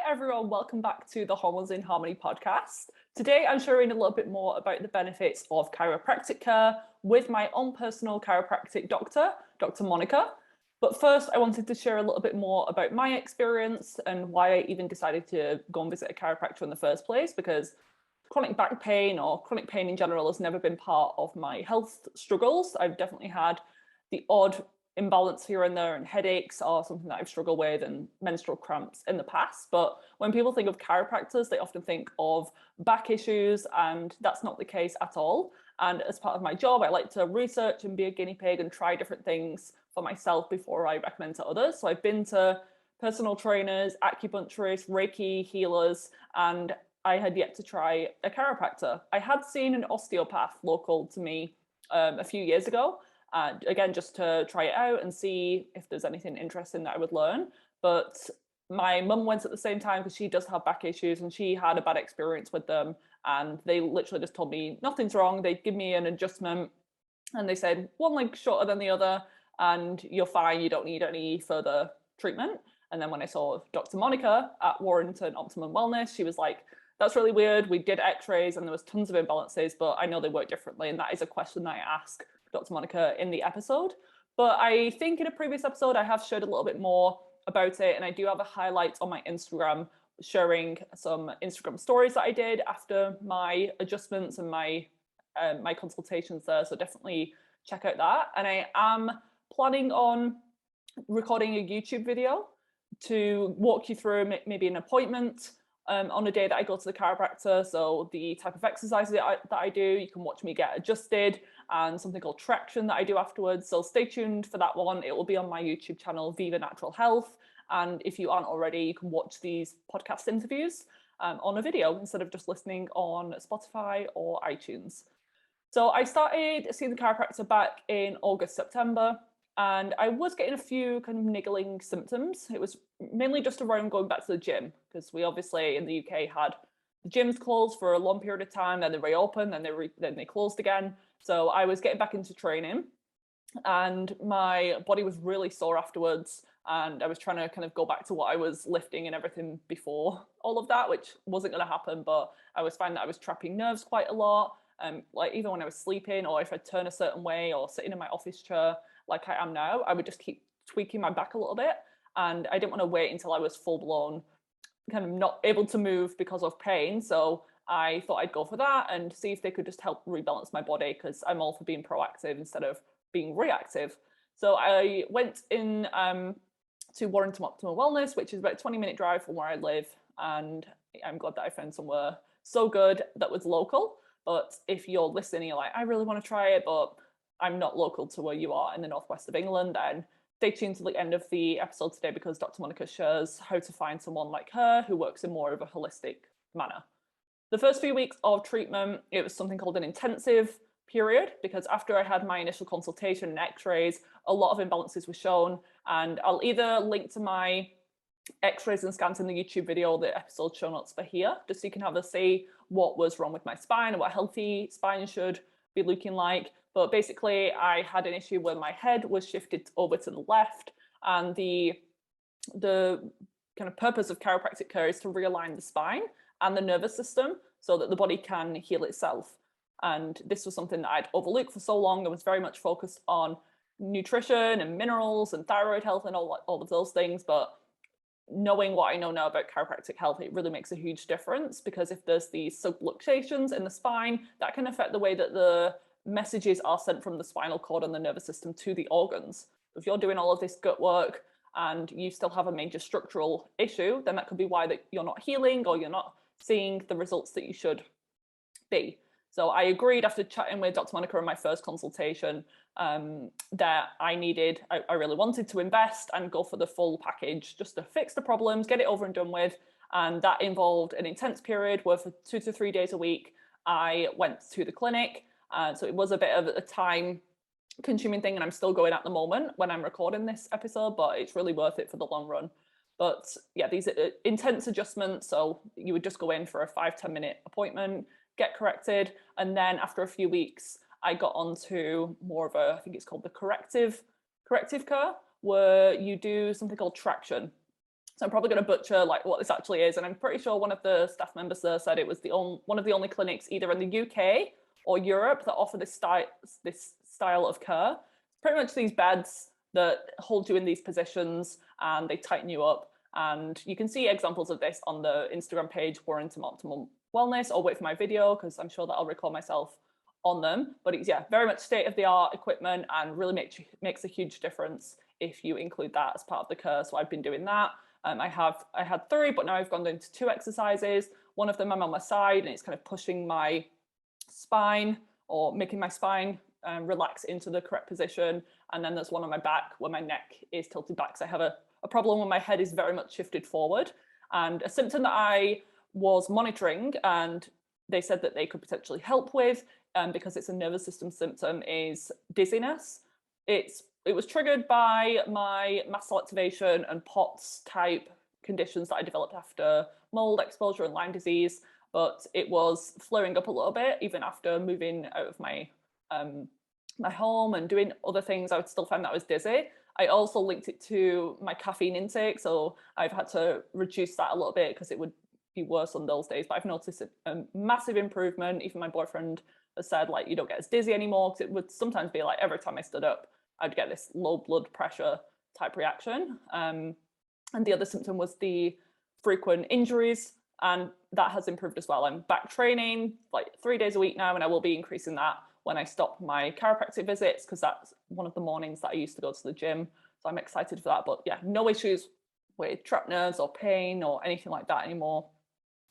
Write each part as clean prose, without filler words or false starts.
everyone, welcome back to the Hormones in Harmony podcast. Today I'm sharing a little bit more about the benefits of chiropractic care with my own personal chiropractic doctor, Dr. Monica. But first I wanted to share a little bit more about my experience and why I even decided to go and visit a chiropractor in the first place, because chronic back pain or chronic pain in general has never been part of my health struggles. I've definitely had the odd imbalance here and there, and headaches are something that I've struggled with, and menstrual cramps in the past. But when people think of chiropractors, they often think of back issues, and that's not the case at all. And as part of my job, I like to research and be a guinea pig and try different things for myself before I recommend to others. So I've been to personal trainers, acupuncturists, Reiki healers, and I had yet to try a chiropractor. I had seen an osteopath local to me a few years ago, again, just to try it out and see if there's anything interesting that I would learn. But my mum went at the same time because she does have back issues, and she had a bad experience with them. And they literally just told me nothing's wrong. They'd give me an adjustment and they said one leg shorter than the other and you're fine. You don't need any further treatment. And then when I saw Dr. Monica at Warrington Optimal Wellness, she was like, that's really weird. We did x-rays and there was tons of imbalances, but I know they work differently. And that is a question that I ask Dr. Monica in the episode. But I think in a previous episode, I have shared a little bit more about it. And I do have a highlight on my Instagram sharing some Instagram stories that I did after my adjustments and my consultations there. So definitely check out that. And I am planning on recording a YouTube video to walk you through maybe an appointment on a day that I go to the chiropractor. So the type of exercises that I do, you can watch me get adjusted, and something called traction that I do afterwards. So stay tuned for that one. It will be on my YouTube channel, Viva Natural Health. And if you aren't already, you can watch these podcast interviews on a video instead of just listening on Spotify or iTunes. So I started seeing the chiropractor back in August, September, and I was getting a few kind of niggling symptoms. It was mainly just around going back to the gym, because we obviously in the UK had the gyms closed for a long period of time, then they reopened, then they closed again. So I was getting back into training and my body was really sore afterwards. And I was trying to kind of go back to what I was lifting and everything before all of that, which wasn't going to happen. But I was finding that I was trapping nerves quite a lot. Like even when I was sleeping, or if I turn a certain way or sitting in my office chair like I am now, I would just keep tweaking my back a little bit. And I didn't want to wait until I was full blown kind of not able to move because of pain. So I thought I'd go for that and see if they could just help rebalance my body, because I'm all for being proactive instead of being reactive. So I went in to Warrington Optimal Wellness, which is about a 20-minute drive from where I live. And I'm glad that I found somewhere so good that was local. But if you're listening, you're like, I really want to try it, but I'm not local to where you are in the northwest of England, then stay tuned to the end of the episode today, because Dr. Monica shares how to find someone like her who works in more of a holistic manner. The first few weeks of treatment, it was something called an intensive period, because after I had my initial consultation and x-rays, a lot of imbalances were shown. And I'll either link to my x-rays and scans in the YouTube video or the episode show notes for here, just so you can have a see what was wrong with my spine and what a healthy spine should be looking like. But basically I had an issue where my head was shifted over to the left, and the kind of purpose of chiropractic care is to realign the spine and the nervous system so that the body can heal itself. And this was something that I'd overlooked for so long. I was very much focused on nutrition and minerals and thyroid health and all of those things. But knowing what I know now about chiropractic health, it really makes a huge difference, because if there's these subluxations in the spine, that can affect the way that the messages are sent from the spinal cord and the nervous system to the organs. If you're doing all of this gut work and you still have a major structural issue, then that could be why that you're not healing or you're not seeing the results that you should be. So I agreed after chatting with Dr. Monica in my first consultation that I really wanted to invest and go for the full package just to fix the problems, get it over and done with. And that involved an intense period where for 2 to 3 days a week, I went to the clinic. So it was a bit of a time consuming thing, and I'm still going at the moment when I'm recording this episode, but it's really worth it for the long run. But yeah, these are intense adjustments. So you would just go in for a 5-10 minute appointment, get corrected. And then after a few weeks, I got onto more of I think it's called the corrective care, where you do something called traction. So I'm probably going to butcher like what this actually is. And I'm pretty sure one of the staff members there said it was one of the only clinics either in the UK or Europe that offer this style of care. It's pretty much these beds that hold you in these positions and they tighten you up. And you can see examples of this on the Instagram page, Warrington Optimal Wellness, or wait for my video because I'm sure that I'll record myself on them. But it's, yeah, very much state-of-the-art equipment and really makes a huge difference if you include that as part of the care. So I've been doing that. I had 3, but now I've gone down to 2 exercises. One of them I'm on my side and it's kind of pushing my spine or making my spine relax into the correct position. And then there's one on my back where my neck is tilted back. So I have a problem where my head is very much shifted forward. And a symptom that I was monitoring and they said that they could potentially help with, because it's a nervous system symptom, is dizziness. It was triggered by my mast cell activation and POTS type conditions that I developed after mold exposure and Lyme disease, but it was flaring up a little bit even after moving out of my my home and doing other things. I would still find that I was dizzy. I also linked it to my caffeine intake, so I've had to reduce that a little bit because it would be worse on those days, but I've noticed a massive improvement. Even my boyfriend has said, like, you don't get as dizzy anymore, because it would sometimes be like every time I stood up I'd get this low blood pressure type reaction. And the other symptom was the frequent injuries, and that has improved as well. I'm back training like 3 days a week now, and I will be increasing that when I stop my chiropractic visits, because that's one of the mornings that I used to go to the gym. So I'm excited for that. But yeah, no issues with trapped nerves or pain or anything like that anymore,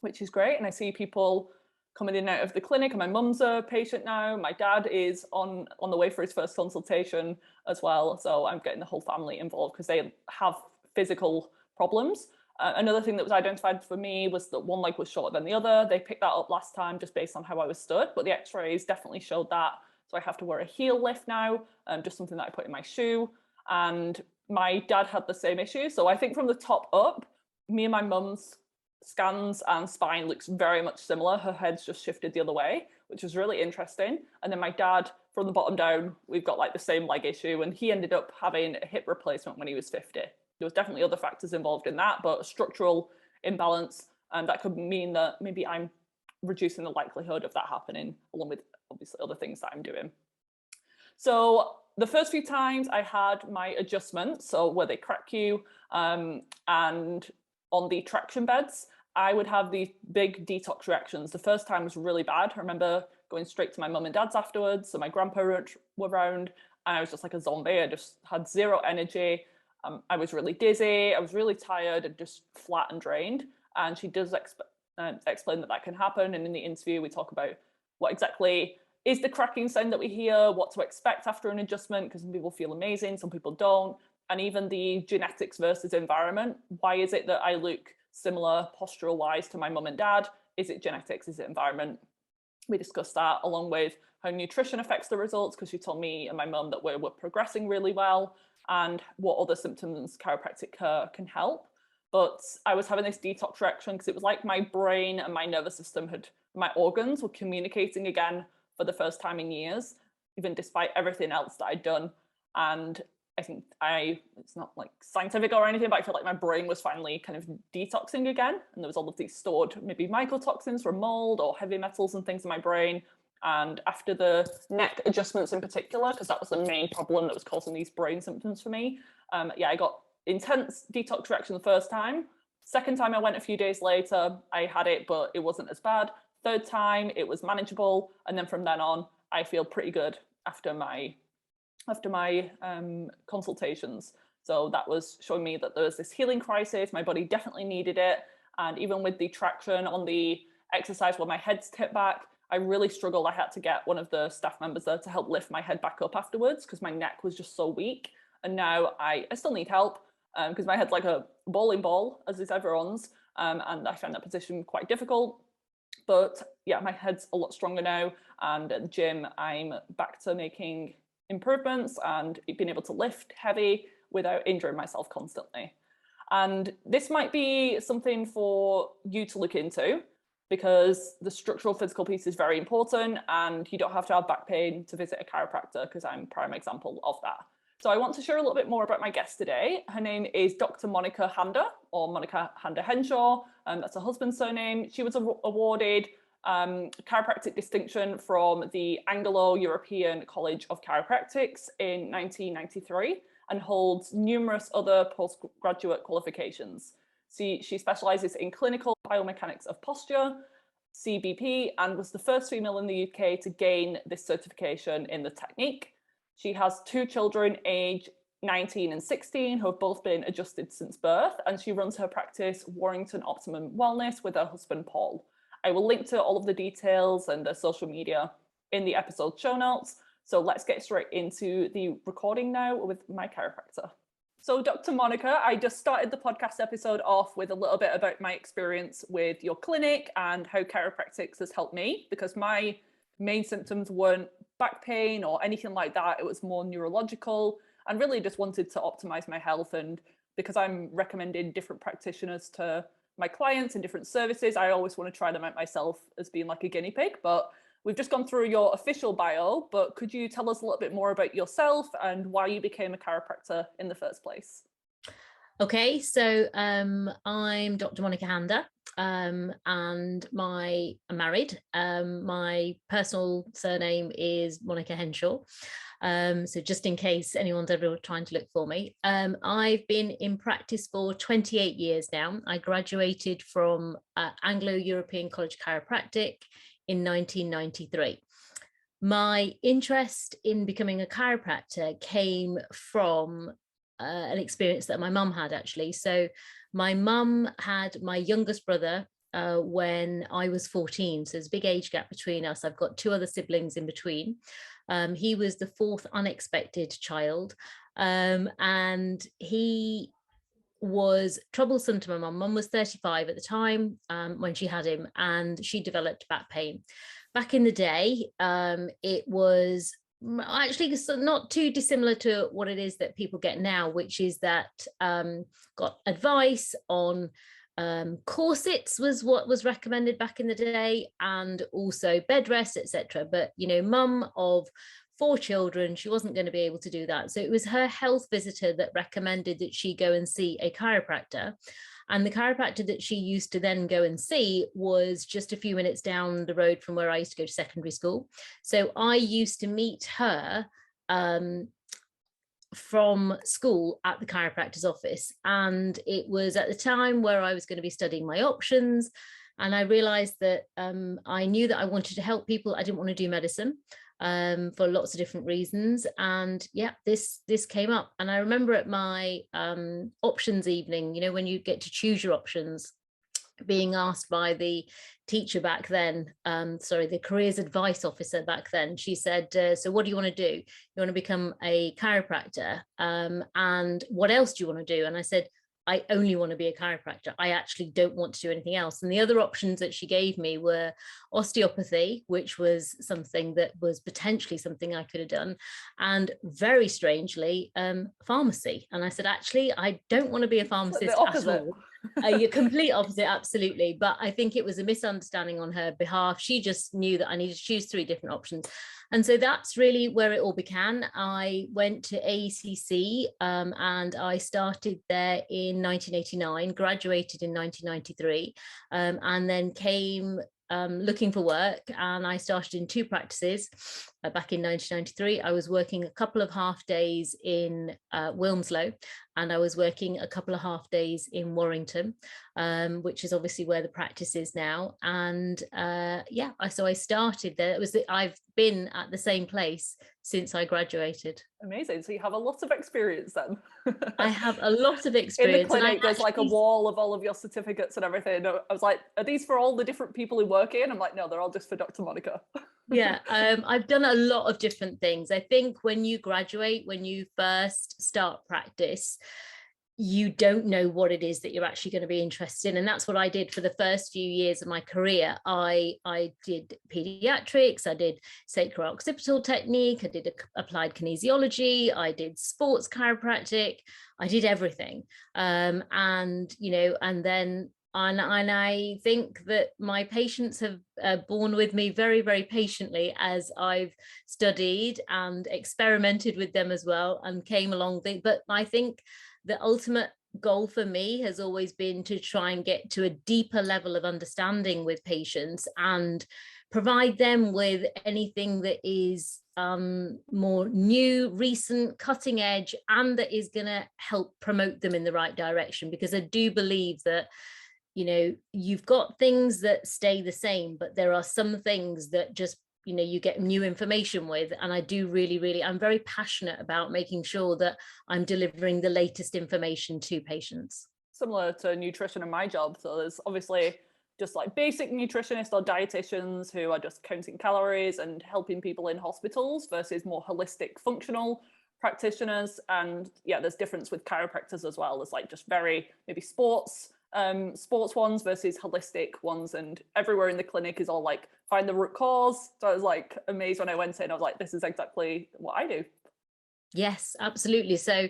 which is great. And I see people coming in and out of the clinic, and my mum's a patient now. My dad is on the way for his first consultation as well. So I'm getting the whole family involved because they have physical problems. Another thing that was identified for me was that one leg was shorter than the other. They picked that up last time just based on how I was stood, but the x-rays definitely showed that. So I have to wear a heel lift now, just something that I put in my shoe. And my dad had the same issue. So I think from the top up, me and my mum's scans and spine looks very much similar. Her head's just shifted the other way, which was really interesting. And then my dad, from the bottom down, we've got like the same leg issue, and he ended up having a hip replacement when he was 50. There was definitely other factors involved in that, but a structural imbalance, and that could mean that maybe I'm reducing the likelihood of that happening, along with obviously other things that I'm doing. So the first few times I had my adjustments, so where they crack you, and on the traction beds, I would have these big detox reactions. The first time was really bad. I remember going straight to my mum and dad's afterwards. So my grandparents were around, and I was just like a zombie. I just had zero energy. I was really dizzy. I was really tired and just flat and drained. And she does explain that can happen. And in the interview, we talk about what exactly is the cracking sound that we hear, what to expect after an adjustment, because some people feel amazing, some people don't. And even the genetics versus environment. Why is it that I look similar postural wise to my mum and dad? Is it genetics? Is it environment? We discussed that, along with how nutrition affects the results, because she told me and my mum that we're progressing really well, and what other symptoms chiropractic care can help. But I was having this detox reaction because it was like my brain and my nervous system my organs were communicating again for the first time in years, even despite everything else that I'd done. And I think it's not like scientific or anything, but I feel like my brain was finally kind of detoxing again. And there was all of these stored maybe mycotoxins from mold or heavy metals and things in my brain. And after the neck adjustments in particular, because that was the main problem that was causing these brain symptoms for me, I got intense detox reaction the first time. Second time I went a few days later, I had it, but it wasn't as bad. Third time, it was manageable. And then from then on, I feel pretty good after my consultations. So that was showing me that there was this healing crisis. My body definitely needed it. And even with the traction on the exercise where my head's tipped back, I really struggled. I had to get one of the staff members there to help lift my head back up afterwards because my neck was just so weak. And now I still need help because my head's like a bowling ball, as is everyone's. And I find that position quite difficult. But yeah, my head's a lot stronger now. And at the gym, I'm back to making improvements and being able to lift heavy without injuring myself constantly. And this might be something for you to look into, because the structural physical piece is very important, and you don't have to have back pain to visit a chiropractor, because I'm a prime example of that. So I want to share a little bit more about my guest today. Her name is Dr. Monica Handa, or Monica Handa-Henshaw. That's her husband's surname. She was awarded chiropractic distinction from the Angelo European College of Chiropractics in 1993 and holds numerous other postgraduate qualifications. She specialises in clinical biomechanics of posture, CBP, and was the first female in the UK to gain this certification in the technique. She has 2 children, aged 19 and 16, who have both been adjusted since birth, and she runs her practice, Warrington Optimal Wellness, with her husband, Paul. I will link to all of the details and the social media in the episode show notes. So let's get straight into the recording now with my chiropractor. So Dr. Monica, I just started the podcast episode off with a little bit about my experience with your clinic and how chiropractics has helped me, because my main symptoms weren't back pain or anything like that. It was more neurological, and really just wanted to optimize my health. And because I'm recommending different practitioners to my clients and different services, I always want to try them out myself as being like a guinea pig. But we've just gone through your official bio, but could you tell us a little bit more about yourself and why you became a chiropractor in the first place? Okay, so I'm Dr. Monica Handa, and I'm married. My personal surname is Monica Henshaw. So just in case anyone's ever trying to look for me, I've been in practice for 28 years now. I graduated from Anglo-European College Chiropractic in 1993. My interest in becoming a chiropractor came from an experience that my mum had, actually. So my mum had my youngest brother when I was 14. So there's a big age gap between us. I've got 2 other siblings in between. He was the 4th unexpected child, and he was troublesome to my mum. Mum was 35 at the time when she had him, and she developed back pain. Back in the day, it was actually not too dissimilar to what it is that people get now, which is that got advice on corsets was what was recommended back in the day, and also bed rest, etc. But mum of 4 children, she wasn't going to be able to do that. So it was her health visitor that recommended that she go and see a chiropractor. And the chiropractor that she used to then go and see was just a few minutes down the road from where I used to go to secondary school. So I used to meet her from school at the chiropractor's office. And it was at the time where I was going to be studying my options. And I realized that I knew that I wanted to help people. I didn't want to do medicine for lots of different reasons. And yeah, this came up. And I remember at my options evening, when you get to choose your options, being asked by the teacher back then, the careers advice officer back then, she said, so what do you want to do? You want to become a chiropractor? And what else do you want to do? And I said, I only want to be a chiropractor. I actually don't want to do anything else. And the other options that she gave me were osteopathy, which was something that was potentially something I could have done, and very strangely, pharmacy. And I said, actually, I don't want to be a pharmacist at all. You're complete opposite, absolutely. But I think it was a misunderstanding on her behalf. She just knew that I needed to choose 3 different options. And so that's really where it all began. I went to AECC and I started there in 1989, graduated in 1993, and then came looking for work, and I started in 2 practices back in 1993. I was working a couple of half days in Wilmslow, and I was working a couple of half days in Warrington, which is obviously where the practice is now. And so I started there. I've been at the same place since I graduated. Amazing. So you have a lot of experience then. I have a lot of experience. In the clinic, there's like a wall of all of your certificates and everything. I was like, are these for all the different people who work in? I'm like, no, they're all just for Dr. Monica. Yeah, I've done a lot of different things. I think when you graduate, when you first start practice, you don't know what it is that you're actually going to be interested in. And that's what I did for the first few years of my career. I did pediatrics, I did sacro-occipital technique, I did applied kinesiology, I did sports chiropractic, I did everything. And then And I think that my patients have borne with me very, very patiently as I've studied and experimented with them as well and came along. But I think the ultimate goal for me has always been to try and get to a deeper level of understanding with patients and provide them with anything that is more new, recent, cutting edge, and that is going to help promote them in the right direction. Because I do believe that, you know, you've got things that stay the same, but there are some things that just, you know, you get new information with. And I do really, I'm very passionate about making sure that I'm delivering the latest information to patients. Similar to nutrition in my job. So there's obviously just like basic nutritionists or dietitians who are just counting calories and helping people in hospitals versus more holistic functional practitioners. And yeah, there's difference with chiropractors as well. There's like just very maybe sports ones versus holistic ones, and everywhere in the clinic is all like find the root cause. So I was like amazed when I went in. I was like, this is exactly what I do. Yes, absolutely. So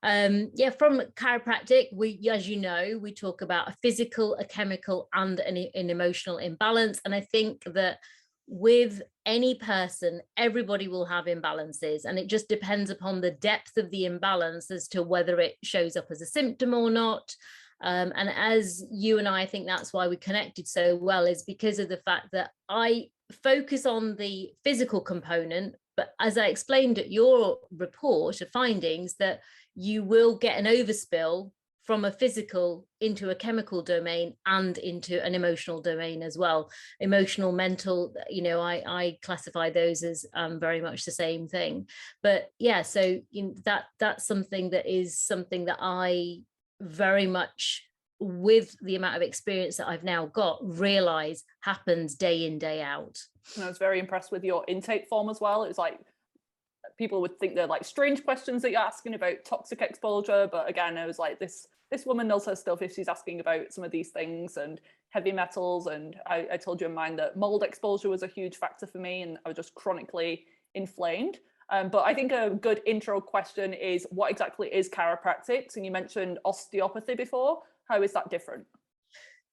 yeah, from chiropractic, we, as you know, we talk about a physical, a chemical, and an emotional imbalance. And I think that with any person, everybody will have imbalances, and it just depends upon the depth of the imbalance as to whether it shows up as a symptom or not. And as you and I think that's why we connected so well, is because of the fact that I focus on the physical component. But as I explained at your report of findings, that you will get an overspill from a physical into a chemical domain and into an emotional domain as well. Emotional, mental, you know, I classify those as very much the same thing. But yeah, so that's something that I very much, with the amount of experience that I've now got, realize happens day in, day out. And I was very impressed with your intake form as well. It was like, people would think they're like strange questions that you're asking about toxic exposure, but again, I was like, this woman knows her stuff if she's asking about some of these things and heavy metals. And I told you in mine that mold exposure was a huge factor for me, and I was just chronically inflamed. But I think a good intro question is, what exactly is chiropractics? And you mentioned osteopathy before. How is that different?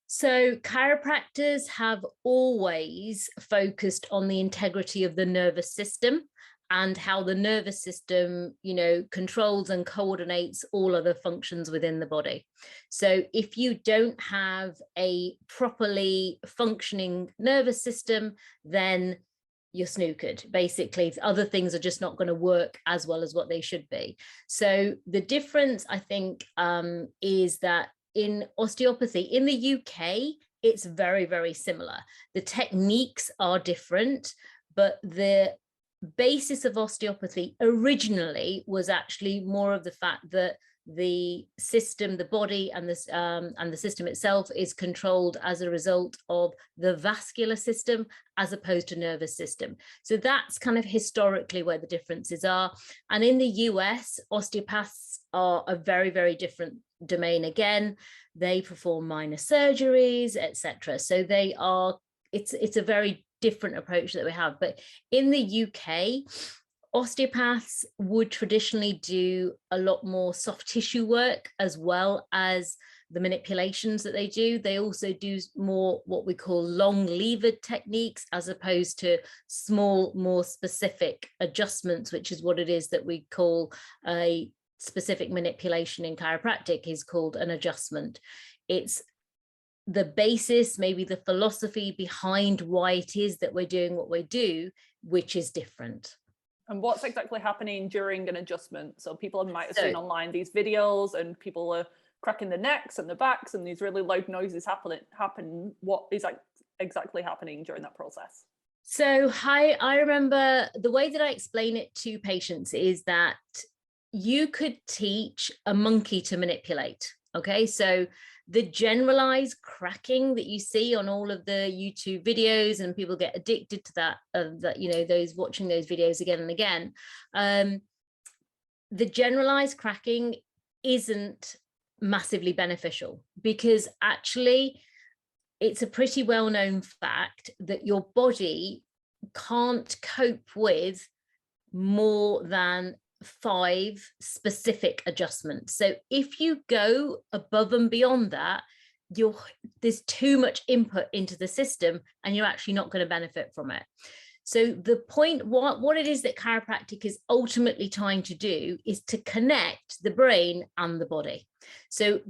So chiropractors have always focused on the integrity of the nervous system and how the nervous system, you know, controls and coordinates all other functions within the body. So if you don't have a properly functioning nervous system, then you're snookered. Basically, other things are just not going to work as well as what they should be. So the difference, I think, is that in osteopathy, in the UK, it's very, very similar. The techniques are different, but the basis of osteopathy originally was actually more of the fact that the system, the body, and the system itself is controlled as a result of the vascular system as opposed to nervous system. So that's kind of historically where the differences are. And in the US, osteopaths are a very, very different domain. Again, they perform minor surgeries, etc. So they are, it's a very different approach that we have. But in the UK, osteopaths would traditionally do a lot more soft tissue work as well as the manipulations that they do. They also do more what we call long levered techniques as opposed to small, more specific adjustments, which is what it is that we call a specific manipulation in chiropractic is called an adjustment. It's the basis, maybe the philosophy behind why it is that we're doing what we do, which is different. And what's exactly happening during an adjustment? So people might have seen online these videos and people are cracking the necks and the backs and these really loud noises happen. What is exactly happening during that process? So I remember the way that I explain it to patients is that you could teach a monkey to manipulate. Okay, so the generalized cracking that you see on all of the YouTube videos, and people get addicted to that, you know, those watching those videos again and again. The generalized cracking isn't massively beneficial because actually it's a pretty well-known fact that your body can't cope with more than 5 specific adjustments. So if you go above and beyond that, there's too much input into the system and you're actually not going to benefit from it. So the point, what it is that chiropractic is ultimately trying to do is to connect the brain and the body. So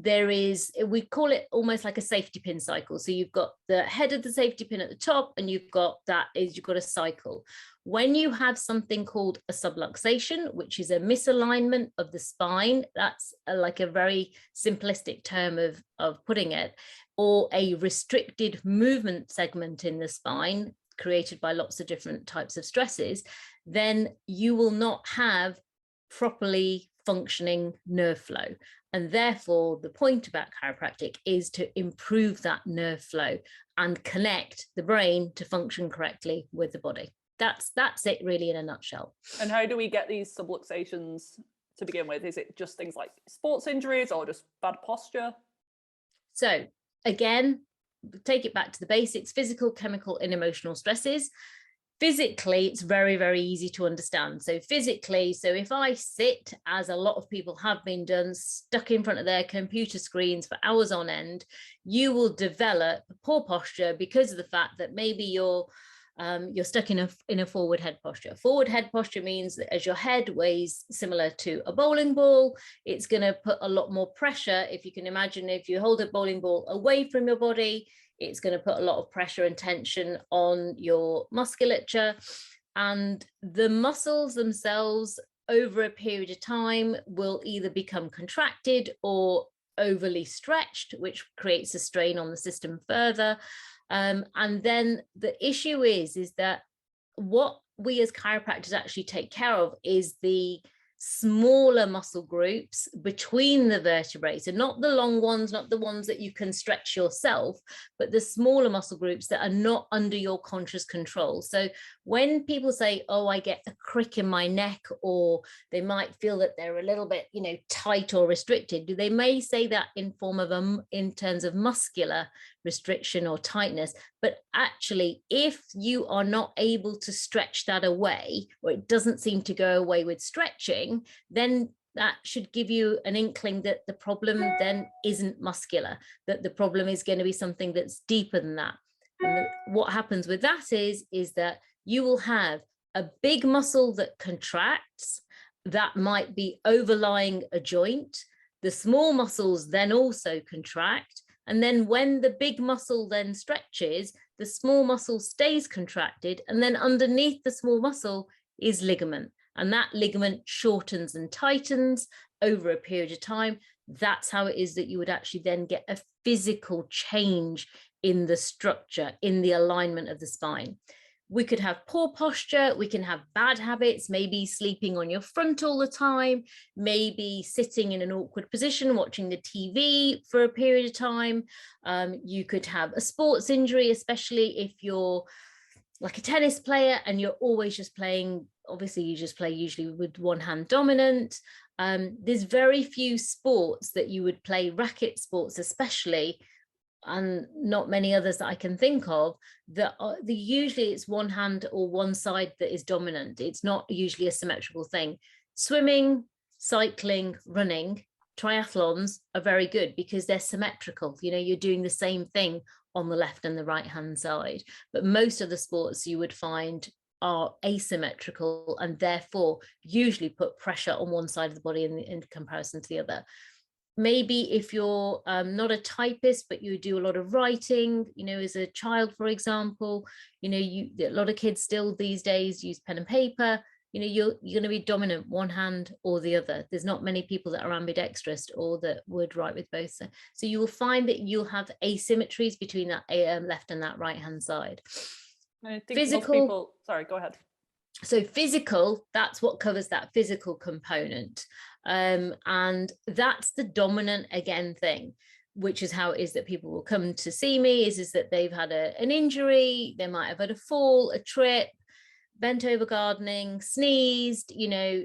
we call it almost like a safety pin cycle. So you've got the head of the safety pin at the top, and you've got a cycle. When you have something called a subluxation, which is a misalignment of the spine, that's like a very simplistic term of putting it, or a restricted movement segment in the spine created by lots of different types of stresses, then you will not have properly functioning nerve flow. And therefore, the point about chiropractic is to improve that nerve flow and connect the brain to function correctly with the body. That's it really in a nutshell. And how do we get these subluxations to begin with? Is it just things like sports injuries or just bad posture? So again, take it back to the basics: physical, chemical, and emotional stresses. Physically, it's very, very easy to understand. So physically, so if I sit, as a lot of people have been done, stuck in front of their computer screens for hours on end, you will develop poor posture because of the fact that maybe you're stuck in a forward head posture. Forward head posture means that as your head weighs similar to a bowling ball, it's going to put a lot more pressure. If you can imagine, if you hold a bowling ball away from your body, it's going to put a lot of pressure and tension on your musculature. And the muscles themselves over a period of time will either become contracted or overly stretched, which creates a strain on the system further. And then the issue is that what we as chiropractors actually take care of is the smaller muscle groups between the vertebrae. So not the long ones, not the ones that you can stretch yourself, but the smaller muscle groups that are not under your conscious control. So when people say, oh, I get a crick in my neck, or they might feel that they're a little bit, tight or restricted, they may say that in terms of muscular restriction or tightness. But actually, if you are not able to stretch that away, or it doesn't seem to go away with stretching, then that should give you an inkling that the problem then isn't muscular, that the problem is going to be something that's deeper than that. And what happens with that is that you will have a big muscle that contracts, that might be overlying a joint. The small muscles then also contract. And then when the big muscle then stretches, the small muscle stays contracted. And then underneath the small muscle is ligament. And that ligament shortens and tightens over a period of time. That's how it is that you would actually then get a physical change in the structure, in the alignment of the spine. We could have poor posture, we can have bad habits, maybe sleeping on your front all the time, maybe sitting in an awkward position, watching the TV for a period of time. You could have a sports injury, especially if you're like a tennis player and you're always just playing, obviously you just play usually with one hand dominant. There's very few sports that you would play, racket sports especially, and not many others that I can think of, that usually it's one hand or one side that is dominant. It's not usually a symmetrical thing. Swimming, cycling, running, triathlons are very good because they're symmetrical. You're doing the same thing on the left and the right hand side. But most of the sports you would find are asymmetrical and therefore usually put pressure on one side of the body in comparison to the other. Maybe if you're not a typist, but you do a lot of writing, as a child, for example, a lot of kids still these days use pen and paper, you're going to be dominant one hand or the other. There's not many people that are ambidextrous or that would write with both. So you will find that you'll have asymmetries between that left and that right hand side. I think physical, most people, sorry, go ahead. So physical, that's what covers that physical component. And that's the dominant, again, thing, which is how it is that people will come to see me, is that they've had an injury, they might have had a fall, a trip, bent over gardening, sneezed,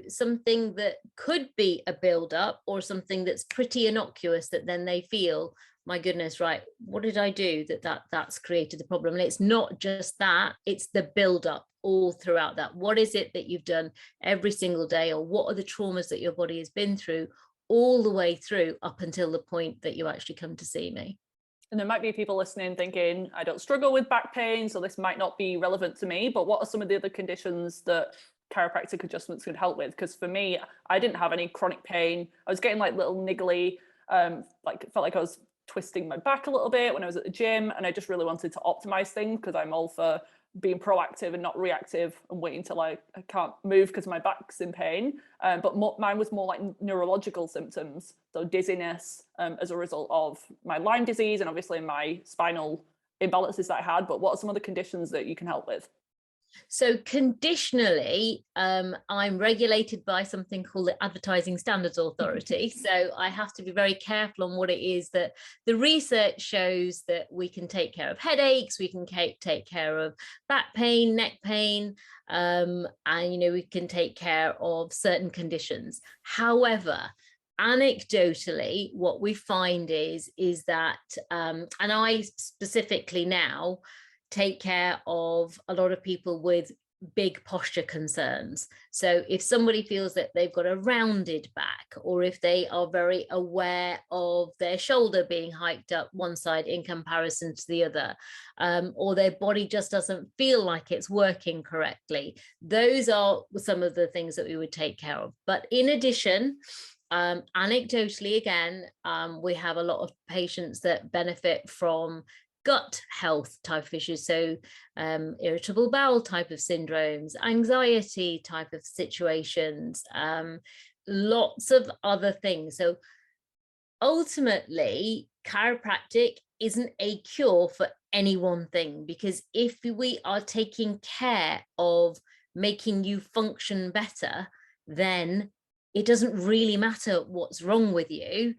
something that could be a build-up or something that's pretty innocuous, that then they feel, my goodness, right, what did I do that's created the problem? And it's not just that, it's the build-up all throughout that. What is it that you've done every single day, or what are the traumas that your body has been through all the way through up until the point that you actually come to see me? And there might be people listening thinking, I don't struggle with back pain, so this might not be relevant to me, but what are some of the other conditions that chiropractic adjustments could help with? Because for me, I didn't have any chronic pain. I was getting like little niggly, like felt like I was twisting my back a little bit when I was at the gym, and I just really wanted to optimize things because I'm all for being proactive and not reactive and waiting till I can't move because my back's in pain. But mine was more like neurological symptoms, so dizziness as a result of my Lyme disease and obviously my spinal imbalances that I had. But what are some other conditions that you can help with? So conditionally, I'm regulated by something called the Advertising Standards Authority. So I have to be very careful on what it is that the research shows that we can take care of headaches, we can take care of back pain, neck pain, and, you know, we can take care of certain conditions. However, anecdotally, what we find is that, and I specifically now take care of a lot of people with big posture concerns. So if somebody feels that they've got a rounded back, or if they are very aware of their shoulder being hiked up one side in comparison to the other, or their body just doesn't feel like it's working correctly, those are some of the things that we would take care of. But in addition, anecdotally, again, we have a lot of patients that benefit from gut health type of issues, so irritable bowel type of syndromes, anxiety type of situations, lots of other things. So ultimately, chiropractic isn't a cure for any one thing, because if we are taking care of making you function better, then it doesn't really matter what's wrong with you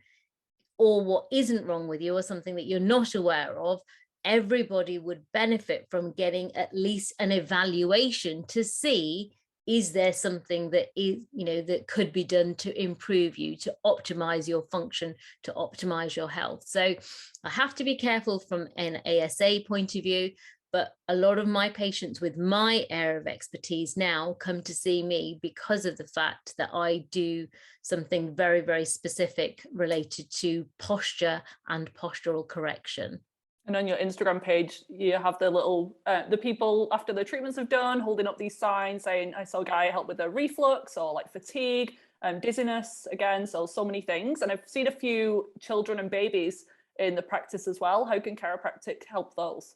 or what isn't wrong with you, or something that you're not aware of. Everybody would benefit from getting at least an evaluation to see, is there something that is, you know, that could be done to improve you, to optimize your function, to optimize your health. So I have to be careful from an ASA point of view, but a lot of my patients with my area of expertise now come to see me because of the fact that I do something very, very specific related to posture and postural correction. And on your Instagram page, you have the little, the people after the treatments have done, holding up these signs saying, I saw a guy help with the reflux or like fatigue, dizziness again, so many things. And I've seen a few children and babies in the practice as well. How can chiropractic help those?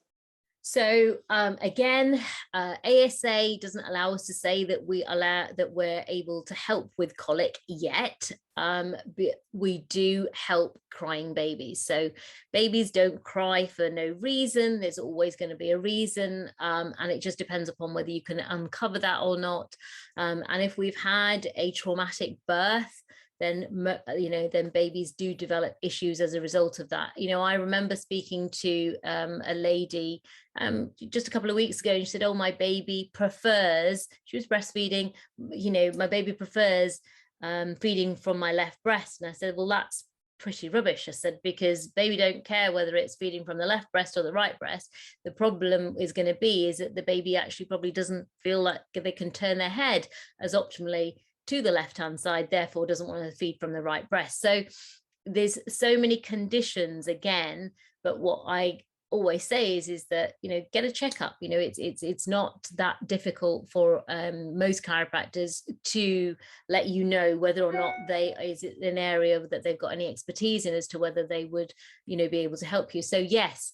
So again, ASA doesn't allow us to say that we're able to help with colic yet, but we do help crying babies. So babies don't cry for no reason. There's always going to be a reason, and it just depends upon whether you can uncover that or not. And if we've had a traumatic birth, then, you know, then babies do develop issues as a result of that. You know, I remember speaking to a lady just a couple of weeks ago, and she said, oh, my baby prefers, she was breastfeeding, you know, my baby prefers feeding from my left breast. And I said, well, that's pretty rubbish. I said, because baby don't care whether it's feeding from the left breast or the right breast. The problem is going to be is that the baby actually probably doesn't feel like they can turn their head as optimally to the left-hand side, therefore doesn't want to feed from the right breast. So there's so many conditions again, but what I always say is that, you know, get a checkup. You know, it's not that difficult for most chiropractors to let you know whether or not is it an area that they've got any expertise in, as to whether they would, you know, be able to help you. So yes,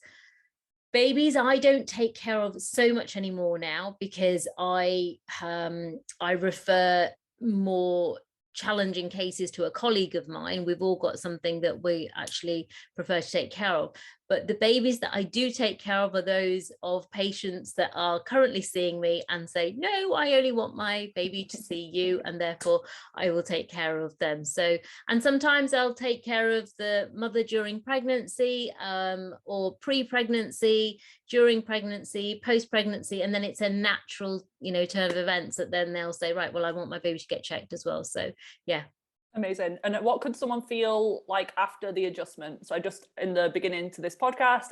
babies I don't take care of so much anymore now, because I refer more challenging cases to a colleague of mine. We've all got something that we actually prefer to take care of. But the babies that I do take care of are those of patients that are currently seeing me and say, no, I only want my baby to see you, and therefore I will take care of them. So, and sometimes I'll take care of the mother during pregnancy, or pre-pregnancy, during pregnancy, post-pregnancy, and then it's a natural, you know, turn of events that then they'll say, right, well, I want my baby to get checked as well. So yeah. Amazing. And what could someone feel like after the adjustment? So I just, in the beginning to this podcast,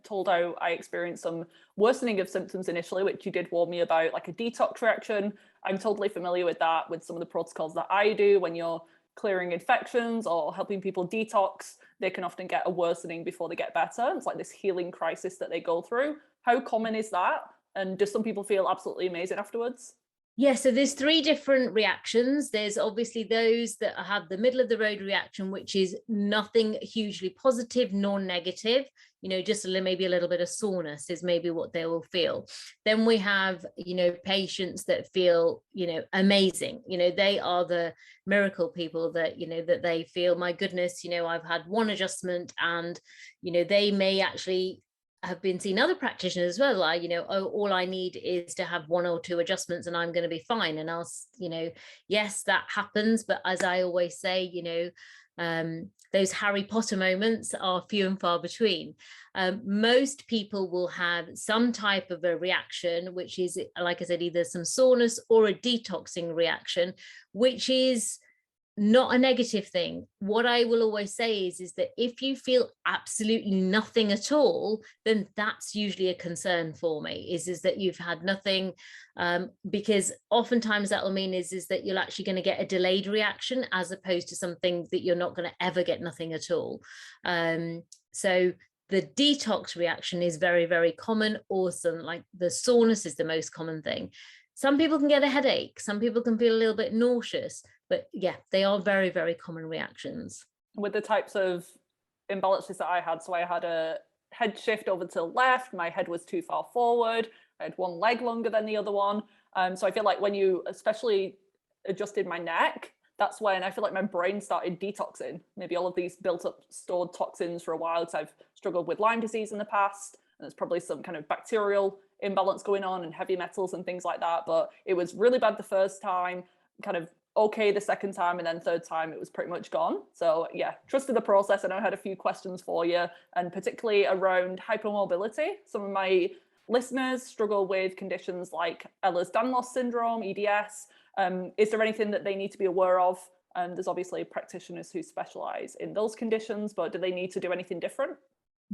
told how I experienced some worsening of symptoms initially, which you did warn me about, like a detox reaction. I'm totally familiar with that, with some of the protocols that I do when you're clearing infections or helping people detox, they can often get a worsening before they get better. It's like this healing crisis that they go through. How common is that? And do some people feel absolutely amazing afterwards? Yeah, so there's three different reactions. There's obviously those that have the middle of the road reaction, which is nothing hugely positive nor negative, just maybe a little bit of soreness is maybe what they will feel. Then we have, patients that feel, amazing. They are the miracle people that, that they feel, my goodness, I've had one adjustment, and, they may actually have been seeing other practitioners as well, like, oh, all I need is to have one or two adjustments and I'm going to be fine. And I'll, yes, that happens. But as I always say, those Harry Potter moments are few and far between. Most people will have some type of a reaction, which is, like I said, either some soreness or a detoxing reaction, which is not a negative thing. What I will always say is that if you feel absolutely nothing at all, then that's usually a concern for me, is that you've had nothing, because oftentimes that will mean is that you're actually going to get a delayed reaction, as opposed to something that you're not going to ever get nothing at all. So the detox reaction is very, very common. Awesome. Like the soreness is the most common thing. Some people can get a headache. Some people can feel a little bit nauseous. But yeah, they are very, very common reactions. With the types of imbalances that I had, so I had a head shift over to the left, my head was too far forward, I had one leg longer than the other one. So I feel like when you especially adjusted my neck, that's when I feel like my brain started detoxing. Maybe all of these built up stored toxins for a while, because I've struggled with Lyme disease in the past, and there's probably some kind of bacterial imbalance going on and heavy metals and things like that. But it was really bad the first time, kind of okay the second time, and then third time it was pretty much gone. So yeah, trusted the process. And I had a few questions for you, and particularly around hypermobility. Some of my listeners struggle with conditions like Ehlers-Danlos Syndrome, EDS. Is there anything that they need to be aware of? And there's obviously practitioners who specialize in those conditions, but do they need to do anything different?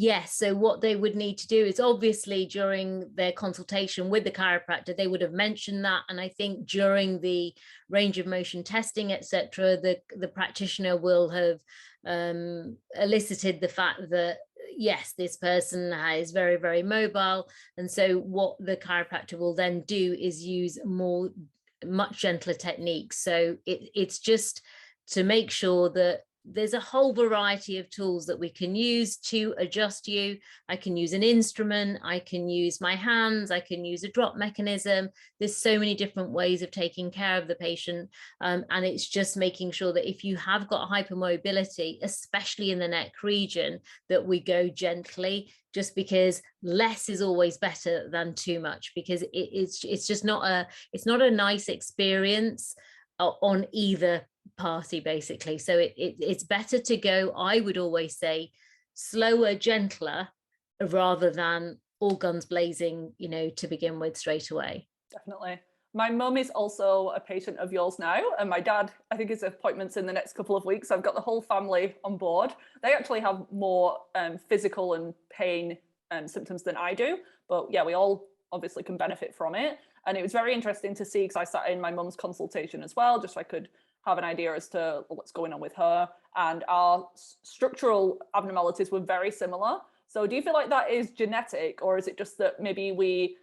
Yes. So what they would need to do is, obviously during their consultation with the chiropractor, they would have mentioned that. And I think during the range of motion testing, etc., the practitioner will have elicited the fact that, yes, this person is very, very mobile. And so what the chiropractor will then do is use much gentler techniques. So it's just to make sure that there's a whole variety of tools that we can use to adjust you. I can use an instrument, I can use my hands, I can use a drop mechanism. There's so many different ways of taking care of the patient. And it's just making sure that if you have got hypermobility, especially in the neck region, that we go gently, just because less is always better than too much, because it's just not a nice experience on either party, basically. So it's better to go, I would always say, slower, gentler, rather than all guns blazing, to begin with straight away. Definitely. My mum is also a patient of yours now, and my dad, I think his appointment's in the next couple of weeks. I've got the whole family on board. They actually have more physical and pain symptoms than I do, but yeah, we all obviously can benefit from it. And it was very interesting to see, because I sat in my mum's consultation as well, just so I could have an idea as to what's going on with her. And our structural abnormalities were very similar. So do you feel like that is genetic, or is it just that maybe we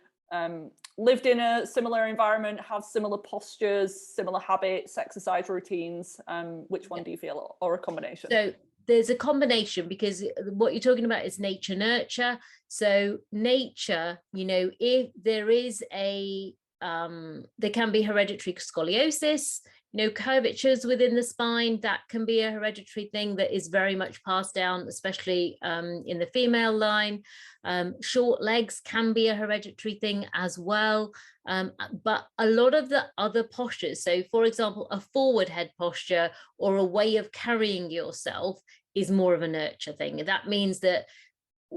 lived in a similar environment, have similar postures, similar habits, exercise routines? Which one do you feel, or a combination? So there's a combination, because what you're talking about is nature nurture. So nature, if there is there can be hereditary scoliosis, curvatures within the spine, that can be a hereditary thing that is very much passed down, especially in the female line. Short legs can be a hereditary thing as well. But a lot of the other postures, so for example, a forward head posture or a way of carrying yourself, is more of a nurture thing. That means that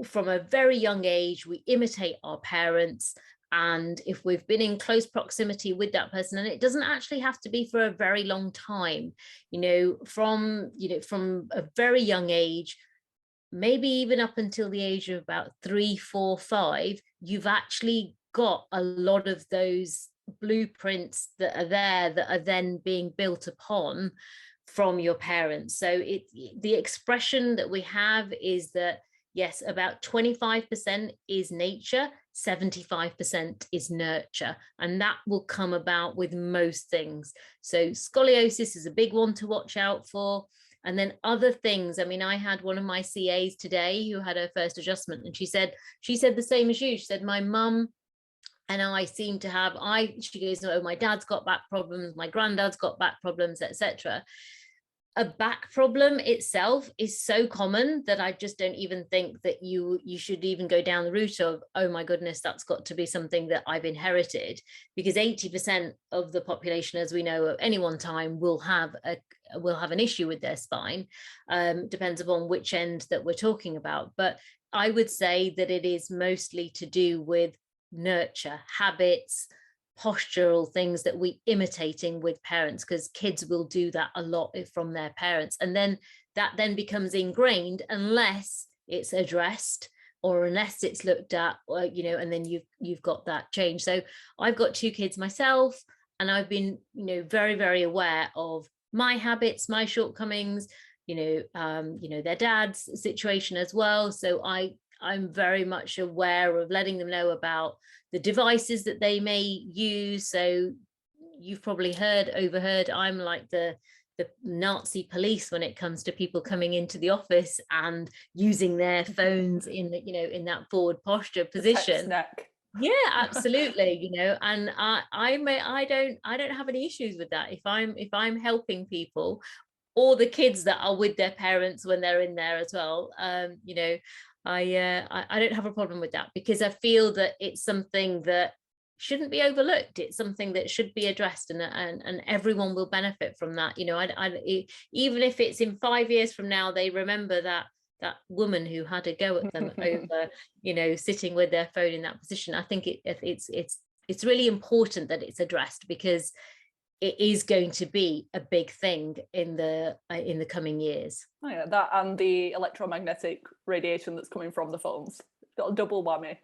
from a very young age, we imitate our parents. And if we've been in close proximity with that person, and it doesn't actually have to be for a very long time, from a very young age, maybe even up until the age of about 3, 4, 5, you've actually got a lot of those blueprints that are there that are then being built upon from your parents. So the expression that we have is that, yes, about 25% is nature, 75% is nurture, and that will come about with most things. So scoliosis is a big one to watch out for. And then other things. I mean, I had one of my CAs today who had her first adjustment, and she said the same as you. She said, my mum and I seem to have, she goes, oh, my dad's got back problems, my granddad's got back problems, etc. A back problem itself is so common that I just don't even think that you should even go down the route of, oh my goodness, that's got to be something that I've inherited, because 80% of the population, as we know, at any one time will have an issue with their spine. Depends upon which end that we're talking about, but I would say that it is mostly to do with nurture, habits, postural things that we imitating with parents, because kids will do that a lot from their parents, and then that then becomes ingrained unless it's addressed or unless it's looked at, or, you know, and then you've got that change. So I've got 2 kids myself, and I've been, you know, very, very aware of my habits, my shortcomings, you know, their dad's situation as well. So I'm very much aware of letting them know about the devices that they may use. So you've probably overheard, I'm like the Nazi police when it comes to people coming into the office and using their phones in the, you know, in that forward posture position. Yeah, absolutely. You know, and I don't have any issues with that. If I'm helping people, or the kids that are with their parents when they're in there as well, you know, I don't have a problem with that, because I feel that it's something that shouldn't be overlooked. It's something that should be addressed, and everyone will benefit from that. You know, even if it's in 5 years from now, they remember that woman who had a go at them over, you know, sitting with their phone in that position. I think it's really important that it's addressed, because it is going to be a big thing in the coming years. Oh yeah, that and the electromagnetic radiation that's coming from the phones. Got a double whammy.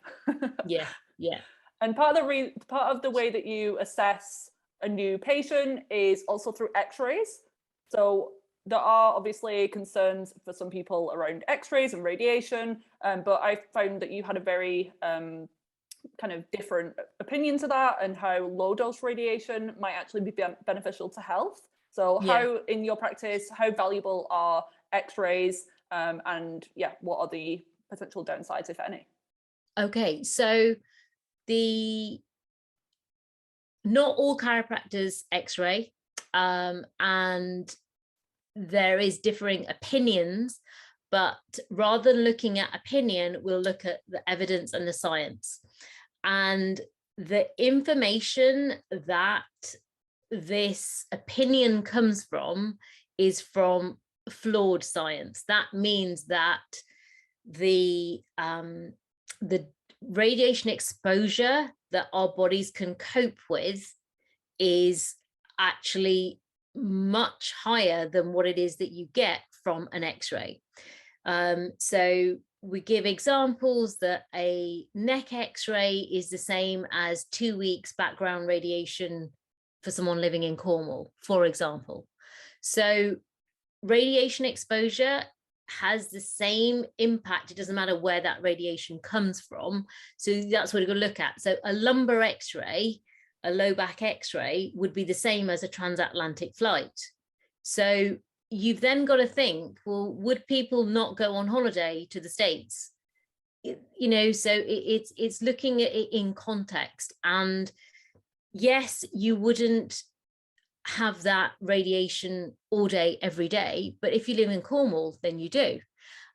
Yeah. And part of the way that you assess a new patient is also through X-rays. So there are obviously concerns for some people around X-rays and radiation, but I found that you had a very kind of different opinion to that, and how low dose radiation might actually be beneficial to health. So how, in your practice, how valuable are X-rays, and yeah, what are the potential downsides, if any? Okay, so not all chiropractors X-ray, and there is differing opinions, but rather than looking at opinion, we'll look at the evidence and the science. And the information that this opinion comes from is from flawed science. That means that the radiation exposure that our bodies can cope with is actually much higher than what it is that you get from an X-ray. So we give examples that a neck X-ray is the same as 2 weeks background radiation for someone living in Cornwall, for example. So radiation exposure has the same impact. It doesn't matter where that radiation comes from. So that's what we're going to look at. So a lumbar X-ray, a low back X-ray would be the same as a transatlantic flight. So you've then got to think, well, would people not go on holiday to the States? You know, so it's looking at it in context. And yes, you wouldn't have that radiation all day, every day, but if you live in Cornwall, then you do.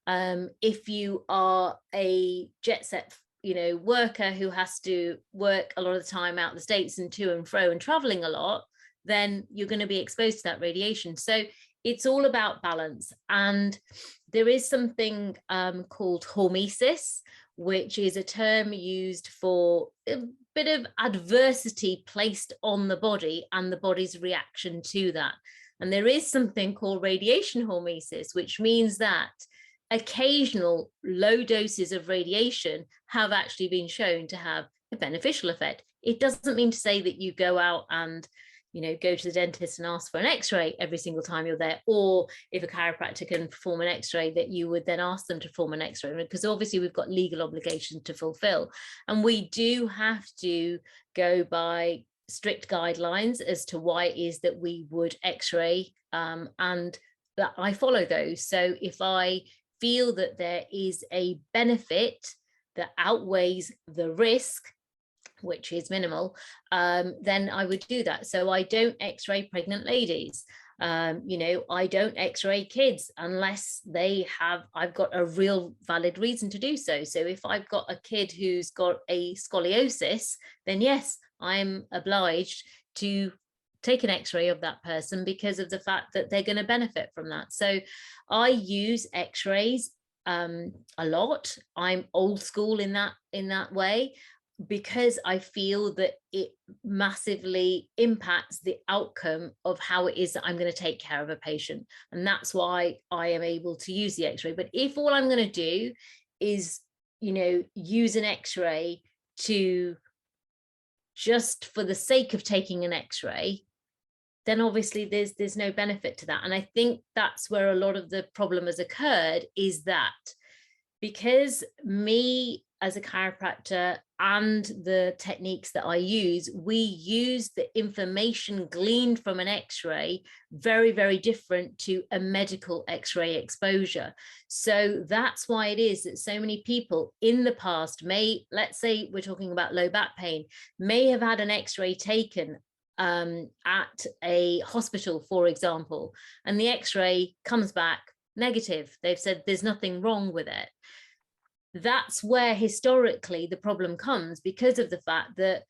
If you are a jet set, you know, worker who has to work a lot of the time out the States and to and fro and traveling a lot, then you're going to be exposed to that radiation. So it's all about balance. And there is something called hormesis, which is a term used for a bit of adversity placed on the body and the body's reaction to that. And there is something called radiation hormesis, which means that occasional low doses of radiation have actually been shown to have a beneficial effect. It doesn't mean to say that you go out and, go to the dentist and ask for an x-ray every single time you're there, or if a chiropractor can perform an x-ray, that you would then ask them to perform an x-ray, because obviously we've got legal obligations to fulfill, and we do have to go by strict guidelines as to why it is that we would x-ray, and that I follow those. So if I feel that there is a benefit that outweighs the risk, which is minimal, then I would do that. So I don't x-ray pregnant ladies. I don't x-ray kids unless I've got a real valid reason to do so. So if I've got a kid who's got a scoliosis, then yes, I'm obliged to take an x-ray of that person because of the fact that they're going to benefit from that. So I use x-rays a lot. I'm old school in that way, because I feel that it massively impacts the outcome of how it is that I'm going to take care of a patient. And that's why I am able to use the x-ray. But if all I'm going to do is, use an x-ray to just for the sake of taking an x-ray, then obviously there's no benefit to that. And I think that's where a lot of the problem has occurred, is that because me as a chiropractor and the techniques that I use, we use the information gleaned from an x-ray very, very different to a medical x-ray exposure. So that's why it is that so many people in the past let's say we're talking about low back pain, may have had an x-ray taken at a hospital, for example, and the x-ray comes back negative. They've said there's nothing wrong with it. That's where historically the problem comes, because of the fact that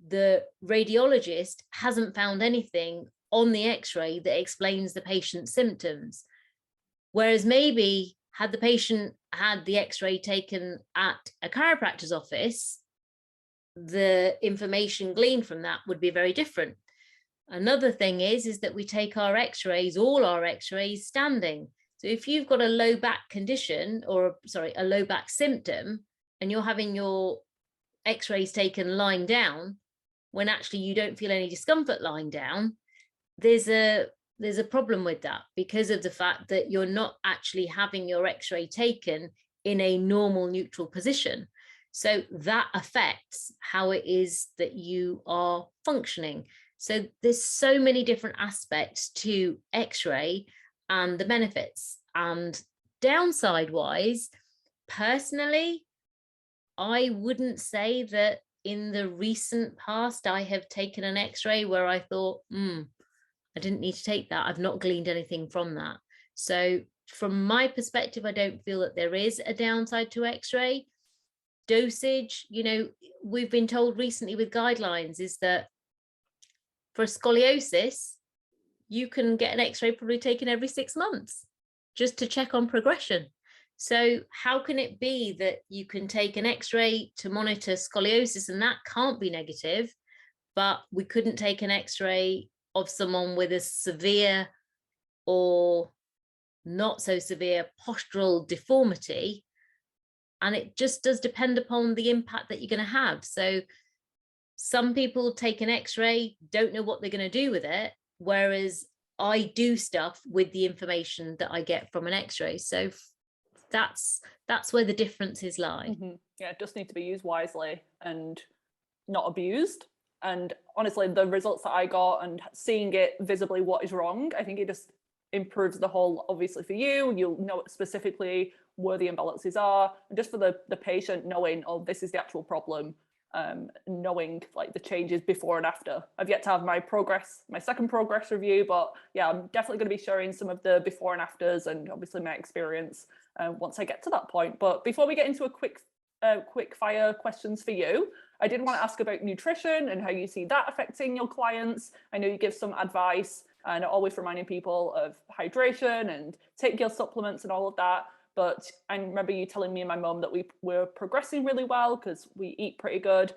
the radiologist hasn't found anything on the x-ray that explains the patient's symptoms. Whereas maybe had the patient had the x-ray taken at a chiropractor's office, the information gleaned from that would be very different. Another thing is that we take all our x-rays standing. So if you've got a low back condition, a low back symptom, and you're having your x-rays taken lying down, when actually you don't feel any discomfort lying down, there's a problem with that, because of the fact that you're not actually having your x-ray taken in a normal neutral position. So that affects how it is that you are functioning. So there's so many different aspects to x-ray and the benefits. And downside wise, personally, I wouldn't say that in the recent past I have taken an x-ray where I thought, I didn't need to take that. I've not gleaned anything from that. So from my perspective, I don't feel that there is a downside to x-ray. Dosage, we've been told recently with guidelines is that for scoliosis, you can get an x-ray probably taken every 6 months just to check on progression. So how can it be that you can take an x-ray to monitor scoliosis and that can't be negative, but we couldn't take an x-ray of someone with a severe or not so severe postural deformity? And it just does depend upon the impact that you're going to have. So some people take an x-ray, don't know what they're going to do with it, whereas I do stuff with the information that I get from an x-ray. So that's where the differences lie. Mm-hmm. Yeah, it just need to be used wisely and not abused. And honestly, the results that I got and seeing it visibly what is wrong, I think it just improves the whole, obviously for you, you'll know specifically where the imbalances are, and just for the patient knowing, oh, this is the actual problem, knowing like the changes before and after. I've yet to have my second progress review, but yeah, I'm definitely going to be sharing some of the before and afters and obviously my experience once I get to that point. But before we get into a quick fire questions for you, I did want to ask about nutrition and how you see that affecting your clients. I know you give some advice and always reminding people of hydration and take your supplements and all of that. But I remember you telling me and my mum that we were progressing really well because we eat pretty good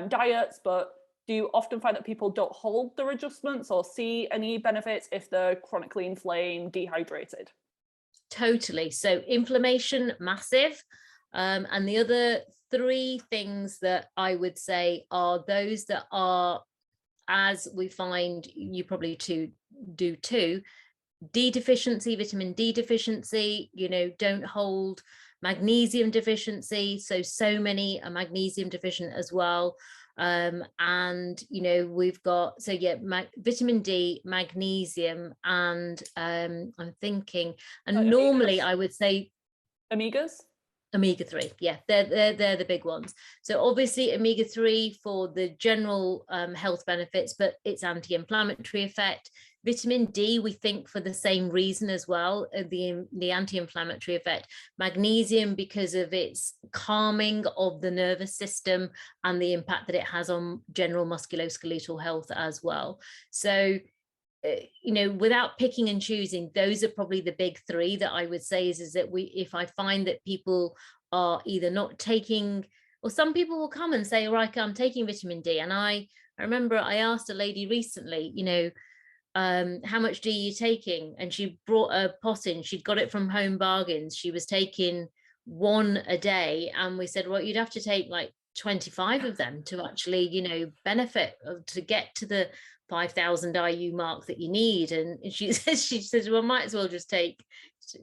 diets. But do you often find that people don't hold their adjustments or see any benefits if they're chronically inflamed, dehydrated? Totally. So inflammation, massive. And the other three things that I would say are those that are as we find you probably do too, D deficiency, vitamin D deficiency, don't hold, magnesium deficiency. So many are magnesium deficient as well. And we've got, vitamin D, magnesium, and I'm thinking, and normally I would say omegas. Omega-3, yeah, they're the big ones. So obviously omega-3 for the general health benefits, but its anti-inflammatory effect. Vitamin D, we think for the same reason as well, the anti-inflammatory effect. Magnesium because of its calming of the nervous system and the impact that it has on general musculoskeletal health as well. So without picking and choosing, those are probably the big three that I would say is that if I find that people are either not taking, or some people will come and say, right, I'm taking vitamin D. And I remember I asked a lady recently, how much D are you taking? And she brought a pot in, she'd got it from Home Bargains. She was taking 1 a day. And we said, well, you'd have to take like 25 of them to actually, benefit, to get to the 5,000 IU mark that you need. And she says, well, might as well just take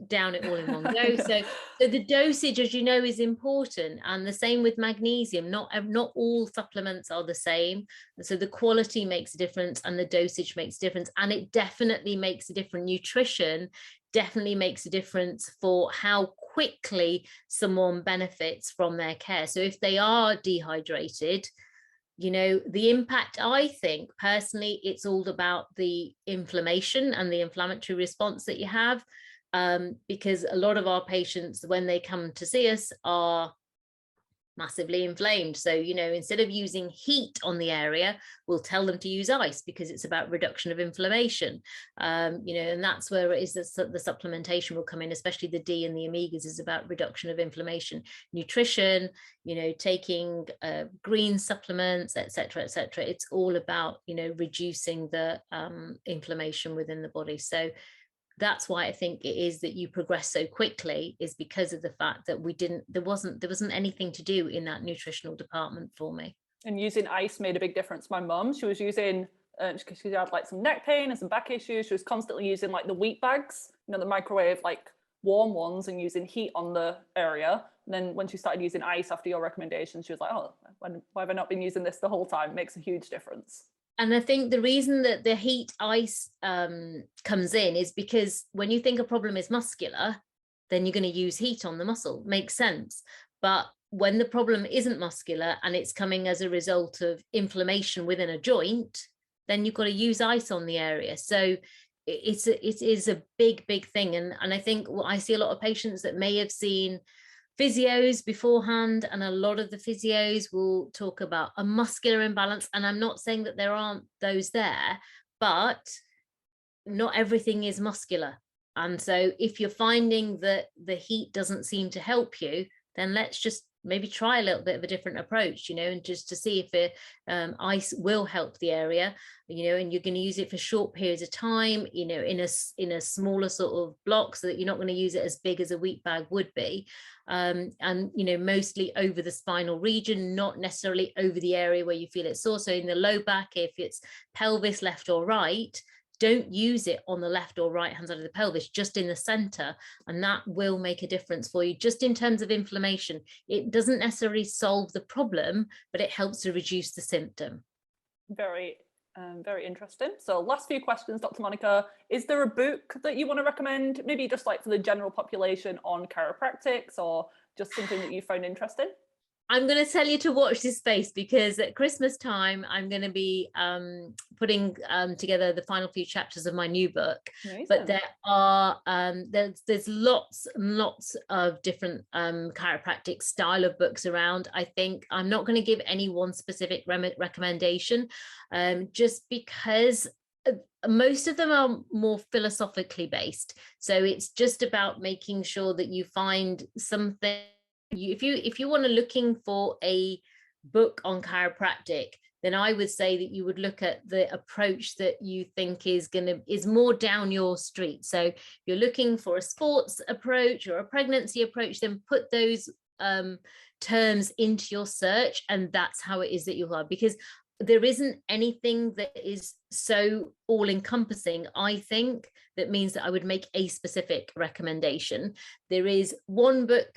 down it all in one go. So the dosage, as you know, is important. And the same with magnesium. Not all supplements are the same. So the quality makes a difference and the dosage makes a difference. And it definitely makes a difference. Nutrition definitely makes a difference for how quickly someone benefits from their care. So if they are dehydrated, the impact, I think personally, it's all about the inflammation and the inflammatory response that you have, because a lot of our patients, when they come to see us, are massively inflamed. So, instead of using heat on the area, we'll tell them to use ice because it's about reduction of inflammation. And that's where it is that the supplementation will come in, especially the D and the omegas is about reduction of inflammation. Nutrition, taking green supplements, etc., etc. It's all about, reducing the inflammation within the body. So that's why I think it is that you progress so quickly, is because of the fact that there wasn't anything to do in that nutritional department for me. And using ice made a big difference. My mum, she was using, because she had like some neck pain and some back issues, she was constantly using like the wheat bags, the microwave, like warm ones, and using heat on the area. And then when she started using ice after your recommendation, she was like, oh, why have I not been using this the whole time? It makes a huge difference. And I think the reason that the heat ice comes in is because when you think a problem is muscular, then you're going to use heat on the muscle. Makes sense. But when the problem isn't muscular and it's coming as a result of inflammation within a joint, then you've got to use ice on the area. So it is a big thing. And I think I see a lot of patients that may have seen physios beforehand, and a lot of the physios will talk about a muscular imbalance. And I'm not saying that there aren't those there, but not everything is muscular. And so if you're finding that the heat doesn't seem to help you, then let's just maybe try a little bit of a different approach, and just to see if ice will help the area, and you're going to use it for short periods of time, in a smaller sort of block, so that you're not going to use it as big as a wheat bag would be. And mostly over the spinal region, not necessarily over the area where you feel it's sore. So in the low back, if it's pelvis left or right, don't use it on the left or right hand side of the pelvis, just in the center, and that will make a difference for you. Just in terms of inflammation, it doesn't necessarily solve the problem, but it helps to reduce the symptom. Very interesting. So last few questions, Dr. Monica. Is there a book that you want to recommend, maybe just like for the general population, on chiropractics, or just something that you found interesting? I'm going to tell you to watch this space, because at Christmas time, I'm going to be putting together the final few chapters of my new book. Amazing. But there are, there's lots and lots of different chiropractic style of books around. I think I'm not going to give any one specific recommendation, just because most of them are more philosophically based. So it's just about making sure that you find something. If you want to looking for a book on chiropractic, then I would say that you would look at the approach that you think is more down your street. So if you're looking for a sports approach or a pregnancy approach, then put those terms into your search, and that's how it is that you'll have. Because there isn't anything that is so all-encompassing, I think, that means that I would make a specific recommendation. There is one book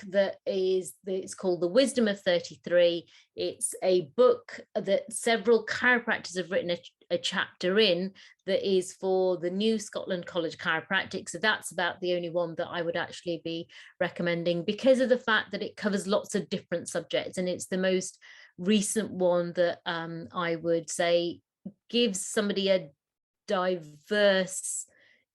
it's called The Wisdom of 33. It's a book that several chiropractors have written a chapter in that is for the New Scotland College Chiropractic. So that's about the only one that I would actually be recommending, because of the fact that it covers lots of different subjects, and it's the most recent one that I would say gives somebody a diverse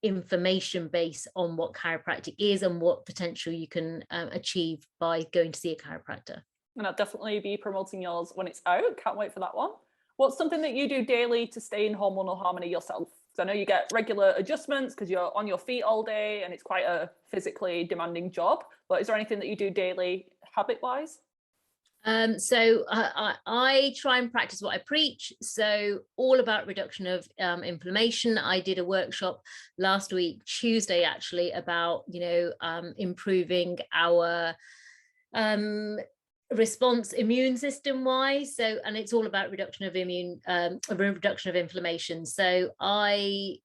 information base on what chiropractic is and what potential you can achieve by going to see a chiropractor. And I'll definitely be promoting yours when it's out. Can't wait for that one. What's something that you do daily to stay in hormonal harmony yourself? Because I know you get regular adjustments because you're on your feet all day and it's quite a physically demanding job. But is there anything that you do daily habit-wise? So I try and practice what I preach. So all about reduction of inflammation. I did a workshop last week, Tuesday, actually, about, improving our response immune system wise. So, and it's all about reduction of inflammation. So I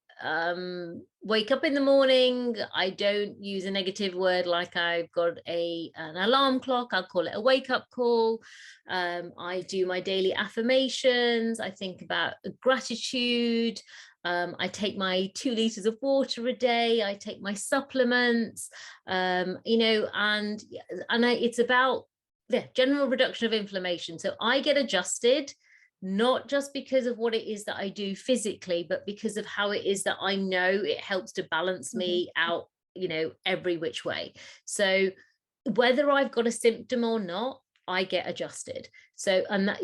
wake up in the morning. I don't use a negative word like I've got an alarm clock. I'll call it a wake-up call. I do my daily affirmations. I think about gratitude. I take my 2 liters of water a day. I take my supplements, and it's about the general reduction of inflammation. So I get adjusted, not just because of what it is that I do physically, but because of how it is that I know it helps to balance me out, every which way. So whether I've got a symptom or not, I get adjusted. So, and that,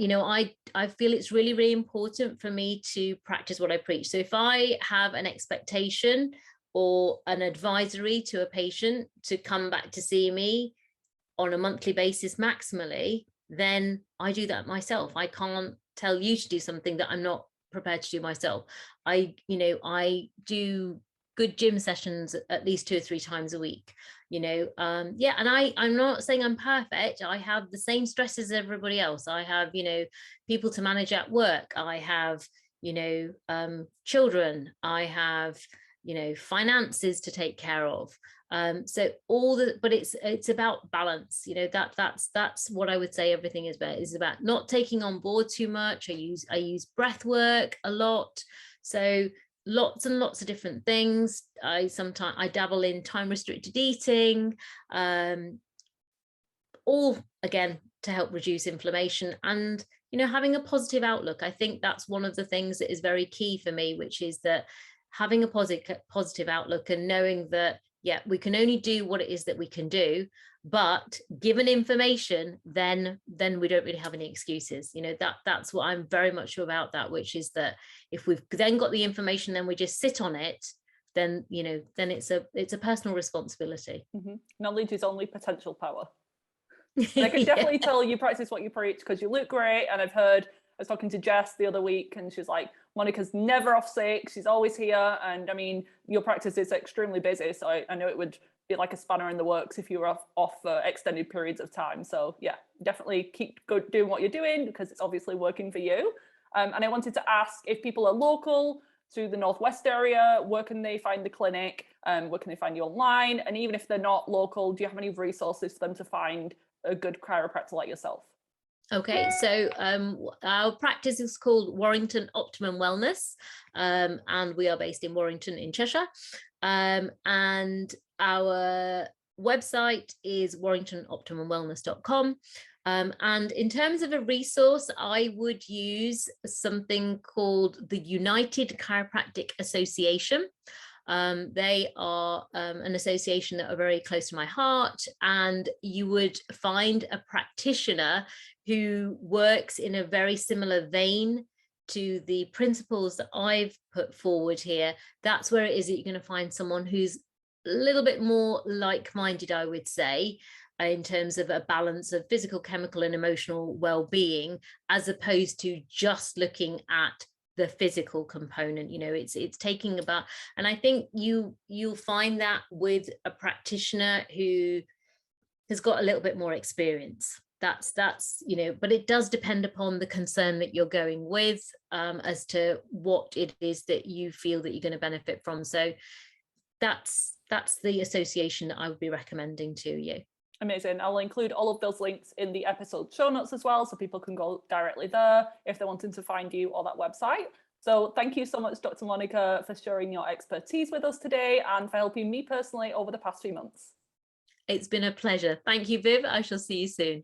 I feel it's really, really important for me to practice what I preach. So if I have an expectation or an advisory to a patient to come back to see me on a monthly basis maximally, then I do that myself. I can't tell you to do something that I'm not prepared to do myself. I do good gym sessions at least 2 or 3 times a week, and I'm not saying I'm perfect. I have the same stresses as everybody else. I have, people to manage at work. I have, children. I have, finances to take care of. So but it's about balance. That's what I would say everything is about not taking on board too much. I use breath work a lot. So lots and lots of different things. I dabble in time restricted eating, all again to help reduce inflammation and, having a positive outlook. I think that's one of the things that is very key for me, which is that having a positive outlook and knowing that, yeah, we can only do what it is that we can do, but given information, then we don't really have any excuses. That's what I'm very much about that, which is that if we've then got the information, then we just sit on it, then it's a personal responsibility. Knowledge is only potential power. And I can definitely tell you practice what you preach because you look great. And I was talking to Jess the other week and she's like, Monica's never off sick. She's always here. And I mean, your practice is extremely busy. So I know it would be like a spanner in the works if you were off for extended periods of time. So yeah, definitely keep doing what you're doing because it's obviously working for you. And I wanted to ask if people are local to the Northwest area, where can they find the clinic? Where can they find you online? And even if they're not local, do you have any resources for them to find a good chiropractor like yourself? Okay, so our practice is called Warrington Optimal Wellness, and we are based in Warrington in Cheshire. And our website is warringtonoptimalwellness.com. And in terms of a resource, I would use something called the United Chiropractic Association. They are an association that are very close to my heart, and you would find a practitioner who works in a very similar vein to the principles that I've put forward here. That's where it is that you're going to find someone who's a little bit more like-minded, I would say, in terms of a balance of physical, chemical, and emotional well-being, as opposed to just looking at the physical component. It's taking about, and I think you'll find that with a practitioner who has got a little bit more experience. that's but it does depend upon the concern that you're going with, as to what it is that you feel that you're going to benefit from. So that's the association that I would be recommending to you. Amazing. I'll include all of those links in the episode show notes as well, so people can go directly there if they're wanting to find you or that website. So thank you so much, Dr. Monica, for sharing your expertise with us today and for helping me personally over the past few months. It's been a pleasure. Thank you, Viv. I shall see you soon.